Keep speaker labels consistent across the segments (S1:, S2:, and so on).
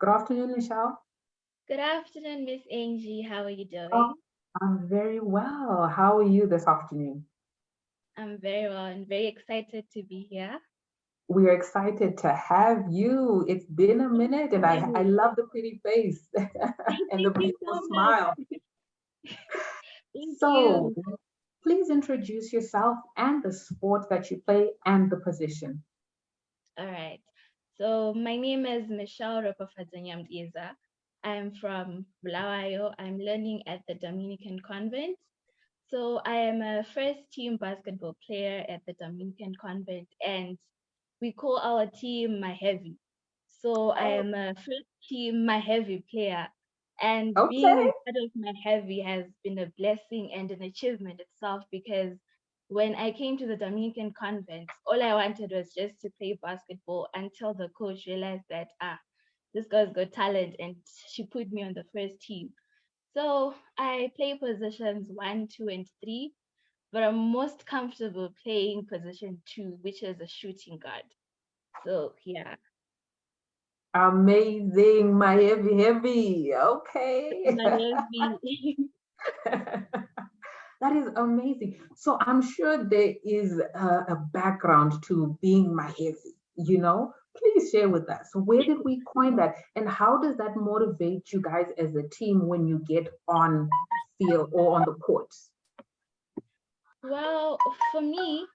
S1: Good afternoon, Michelle.
S2: Good afternoon, Miss Angie. How are you
S1: Oh,
S2: doing?
S1: I'm very well. How are you this afternoon?
S2: I'm very well and very excited to be here.
S1: We're excited to have you. It's been a
S2: Thank
S1: minute, and I
S2: you.
S1: love the pretty face and the
S2: Thank you
S1: beautiful
S2: so much.
S1: smile.
S2: Thank
S1: So,
S2: you.
S1: please introduce yourself and the sport that you play and the position.
S2: All right. So my name is Michelle Iza. I'm from Bulawayo. I'm learning at the Dominican convent. So I am a first team basketball player at the Dominican convent, and we call our team my heavy. So I
S1: Oh,
S2: am a first team my heavy player, and
S1: okay.
S2: being part of my heavy has been a blessing and an achievement itself because when I came to the Dominican convent, all I wanted was just to play basketball until the coach realized that this girl's got talent and she put me on the first team. So I play positions 1, 2, and 3, but I'm most comfortable playing position 2, which is a shooting guard. So yeah,
S1: Amazing, my heavy. Okay.
S2: my heavy.
S1: That is amazing. So I'm sure there is a background to being Mahevi, you know? Please share with us. Where did we coin that? And how does that motivate you guys as a team when you get on field or on the courts?
S2: Well, for me,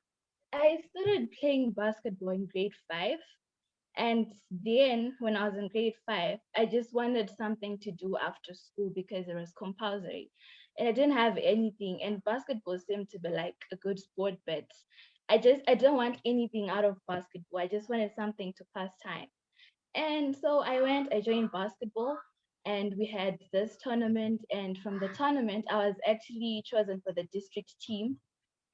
S2: I started playing basketball in grade 5. And then when I was in grade 5, I just wanted something to do after school because it was compulsory. And I didn't have anything. And basketball seemed to be like a good sport, but I don't want anything out of basketball. I just wanted something to pass time. And so I joined basketball, and we had this tournament. And from the tournament, I was actually chosen for the district team.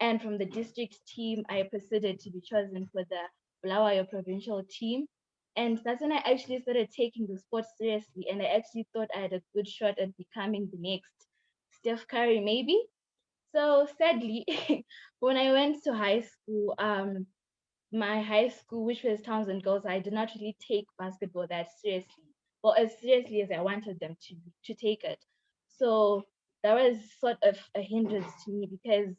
S2: And from the district team, I proceeded to be chosen for the Bulawayo provincial team. And that's when I actually started taking the sport seriously. And I actually thought I had a good shot at becoming the next Steph Curry, maybe. So sadly, when I went to high school, my high school, which was Townsend Girls, I did not really take basketball that seriously, or as seriously as I wanted them to take it. So that was sort of a hindrance to me because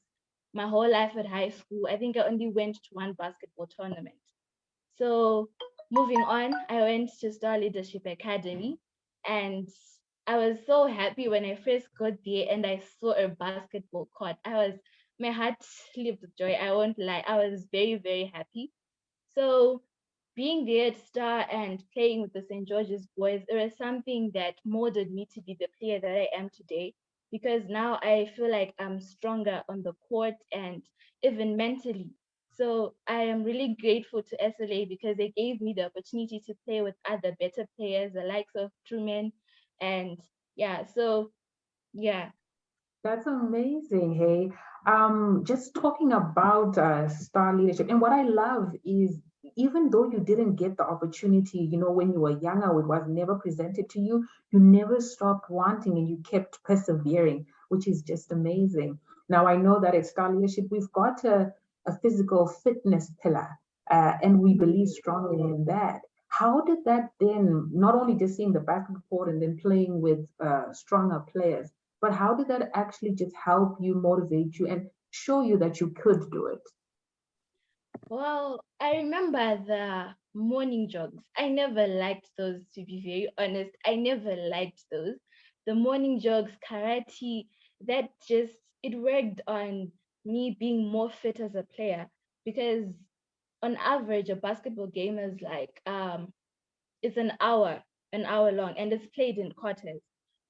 S2: my whole life at high school, I think I only went to one basketball tournament. So moving on, I went to Star Leadership Academy, and I was so happy when I first got there and I saw a basketball court. My heart leaped with joy. I won't lie. I was very, very happy. So being there at Star and playing with the St. George's boys, it was something that molded me to be the player that I am today. Because now I feel like I'm stronger on the court and even mentally. So I am really grateful to SLA because they gave me the opportunity to play with other better players, the likes of Truman. And yeah, so yeah.
S1: That's amazing. Hey, just talking about star leadership, and what I love is even though you didn't get the opportunity, when you were younger, it was never presented to you. You never stopped wanting, and you kept persevering, which is just amazing. Now I know that at Star Leadership we've got a physical fitness pillar, and we believe strongly in that. How did that then, not only just seeing the basketball court and then playing with stronger players, but how did that actually just help you, motivate you, and show you that you could do it?
S2: Well, I remember the morning jogs. I never liked those, to be very honest. I never liked those. The morning jogs, karate, that just, it worked on me being more fit as a player because on average, a basketball game is like, it's an hour long, and it's played in quarters.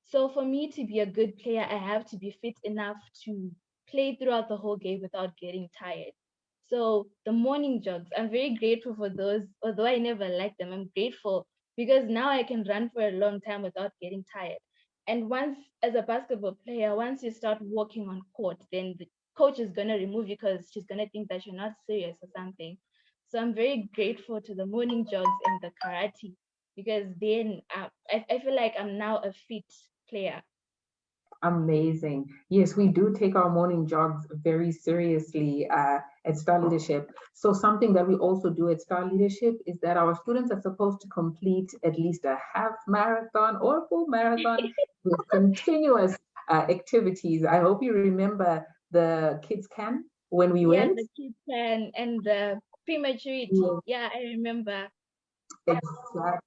S2: So for me to be a good player, I have to be fit enough to play throughout the whole game without getting tired. So the morning jogs, I'm very grateful for those. Although I never liked them, I'm grateful because now I can run for a long time without getting tired. And once, as a basketball player, once you start walking on court, then the coach is gonna remove you because she's gonna think that you're not serious or something. So I'm very grateful to the morning jogs and the karate because then I feel like I'm now a fit player.
S1: Amazing. Yes, we do take our morning jogs very seriously. at Star Leadership. So something that we also do at Star Leadership is that our students are supposed to complete at least a half marathon or a full marathon with continuous activities. I hope you remember the Kids Can when we
S2: Yeah,
S1: went.
S2: the kids can and the prematurity. Yeah, I remember.
S1: Exactly.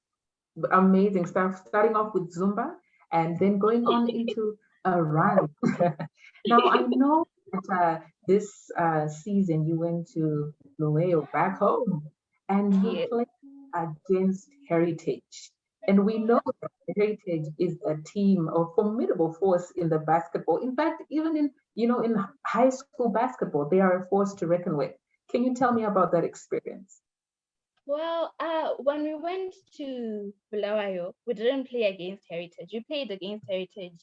S1: Amazing stuff, starting off with Zumba and then going on into a run. Now, I know that this season you went to Lueo back home and you
S2: Yes.
S1: played against Heritage. And we know that Heritage is a team, a formidable force in the basketball. In fact, even in high school basketball, they are a force to reckon with. Can you tell me about that experience?
S2: Well, when we went to Bulawayo, we didn't play against Heritage. We played against Heritage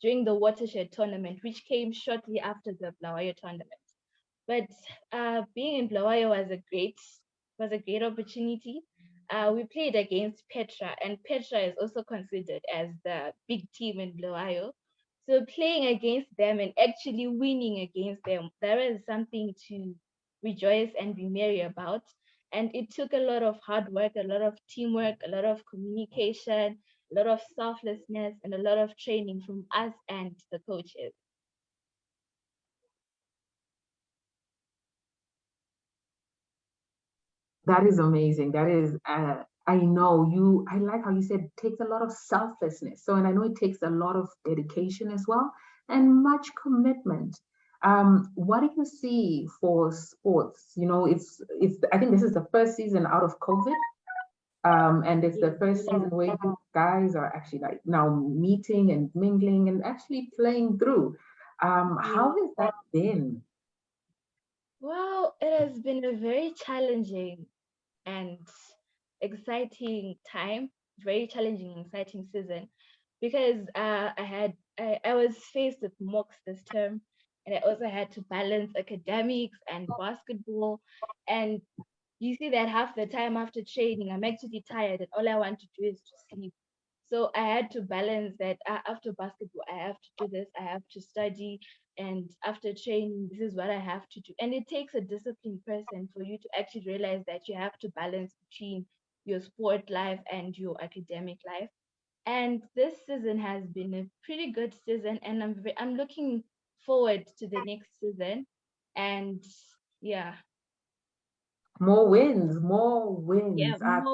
S2: during the Watershed tournament, which came shortly after the Bulawayo tournament. But being in Bulawayo was a great opportunity. We played against Petra, and Petra is also considered as the big team in Bulawayo. So playing against them and actually winning against them, that is something to rejoice and be merry about. And it took a lot of hard work, a lot of teamwork, a lot of communication, a lot of selflessness, and a lot of training from us and the coaches.
S1: That is amazing. That is, I know you, I like how you said it takes a lot of selflessness. So, and I know it takes a lot of dedication as well and much commitment. What do you see for sports? I think this is the first season out of COVID. And it's the
S2: Yes.
S1: first season where you guys are actually like now meeting and mingling and actually playing through. How
S2: Yes.
S1: has that been?
S2: Well, it has been a very challenging and exciting time, very challenging and exciting season because I was faced with mocks this term, and I also had to balance academics and basketball. And you see that half the time after training, I'm actually tired and all I want to do is to sleep. So I had to balance that after basketball, I have to do this, I have to study, and after training, this is what I have to do. And it takes a disciplined person for you to actually realize that you have to balance between your sport life and your academic life. And this season has been a pretty good season, and I'm looking forward to the next season. And yeah,
S1: More
S2: yeah,
S1: wins.
S2: more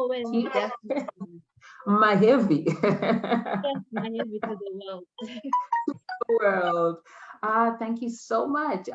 S2: wins
S1: Keep
S2: definitely.
S1: my heavy
S2: Yes, money to the world.
S1: world. Thank you so much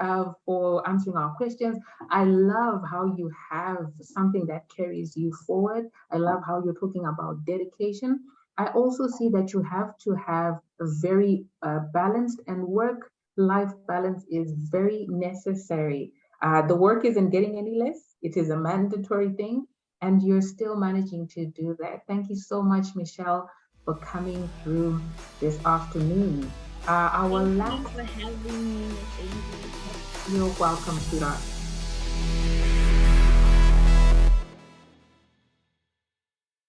S1: for answering our questions. I love how you have something that carries you forward. I love how you're talking about dedication. I also see that you have to have a very balanced and work-life balance is very necessary. The work isn't getting any less. It is a mandatory thing, and you're still managing to do that. Thank you so much, Michelle, for coming through this afternoon. Our
S2: Thank you
S1: last,
S2: for having me, Miss Angel.
S1: you're welcome, sweetheart.